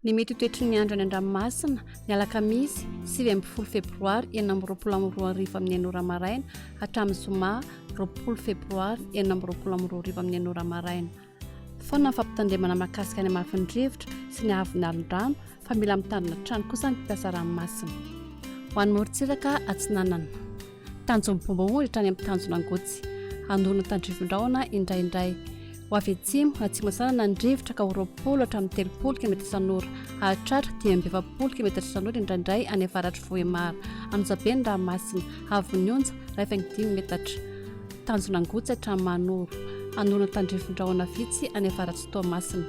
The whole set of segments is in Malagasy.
Ny mety toetry ny andro any an-dranomasina ny alakamisy 20 febroary 2024 amin'ny 9 maraina hatramin'ny zoma 20 febroary 2024 amin'ny 9 maraina. Foana ny fampitandremana mahakasika ny hamafin-drivotra sy ny avin'alin-drano fa mila mitandrina trano kosa ny mpiasa ranomasina. Ho an'ny morontsiraka atsinanana. Tanjony bomba ohatra hatrany amin'ny tanjona angotsy. Andorona tandrifon-drahona indraindray. Ho avy atsimo atsimon-tsanana ny rivotra ka ho 20 hatramin'ny 30 km isan'ora. Ahatratra 10-20 km isan'ora indraindray any avaratra Vohemara. Anonjabe ny ranomasina avy Onja 5 metatra. Tanjona angotsy hatramin'ny Manoro. Andorona tandrifon-drahona vitsy any avaratra Toamasina.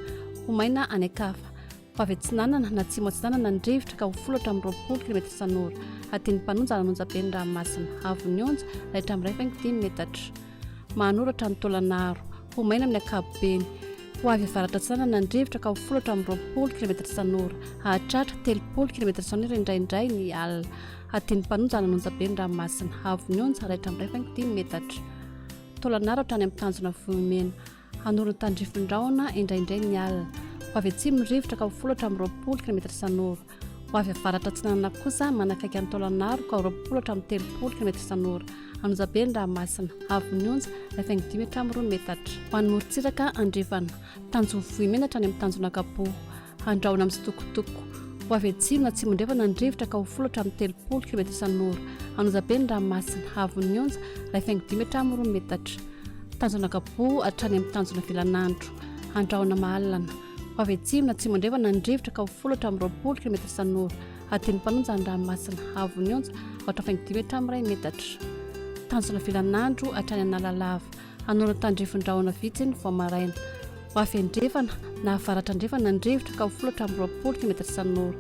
Ho maina any Akafa. Ho avy atsinanana na atsimon-tsanana ny rivotra ka ho 10 hatramin'ny 20 km isan'ora. Atiny Mpanonja anonjabe ny ranomasina avy Onja hatramin'ny 5 metatra. Manoro hatramin'ny Tolanaro. Ho maina amin'ny ankapobeny. Ho avy avaratra tsanana ny rivotra ka ho 10 hatramin'ny 20 km isan'ora. Ahatratra 30 km isan'ora indraindray ny alina. Atiny Mpanonja anonjabe ny ranomasina avy Onja hatramin'ny 5 metatra. Tolanaro hatrany amin'ny tanjona vohimena. Andorona tandrifon-drahona indraindray ny alina. Ho avy atsimo ny rivotra ka ho 10 hatramin'ny 20 km isan'ora. Ho avy avaratra tsanana kosa manakaiky ny Tolanaro ka ho 20 hatramin'ny 30 km isan'ora. Anonjabe ny ranomasina avy Onja 5 hatramin'ny 2 metatra. Ho an'ny morontsiraka andrefana. Tanjona vohimena hatrany amin'ny tanjona kapoha. Andrahona amin'ny sitokotoko. Ho avy atsimo na atsimon-drevana ny rivotra ka ho 10 hatramin'ny 30 km isan'ora. Anonjabe ny ranomasina avy Onja 5 hatramin'ny 2 metatra. Tanjona kapoha hatrany amin'ny tanjona velanandro. Andrahona mahalana. Ho avy atsimo na atsimon-drevana ny rivotra ka ho 10 hatramin'ny 20 km isan'ora. Atiny Mpanonja ny ranomasina avy Onja 5 hatramin'ny 2 metatra. Tanjona velanandro hatrany Analalava. Andorona tandrifon-drahona vitsy ny Voamaraina. Ho avy andrefana na avaratra andrefana ny rivotra ka ho 10 hatramin'ny 20 km isan'ora.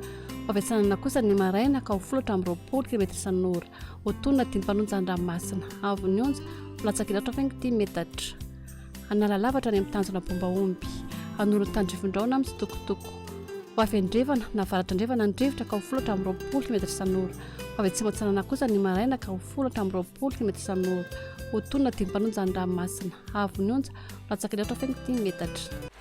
Ho avy atsanana kosa ny maraina ka ho 10 hatramin'ny 20 km isan'ora. Ho tonona atiny Mpanonja ny ranomasina avy Onja latsakilatra 5 metatra. Analalava hatrany amin'ny tanjona bomba omby. Andorona tandrifon-drahona amin'ny sitokotoko. Ho avy andrefana na avaratra andrefana ny rivotra ka ho 10 hatramin'ny 20 km isan'ora. Ho avy atsimon-tsanana kosa ny maraina ka ho 10 hatramin'ny 20 km isan'ora. Ho tonona atiny Mpanonja ny ranomasina avy Onja latsakilatra 5 metatra.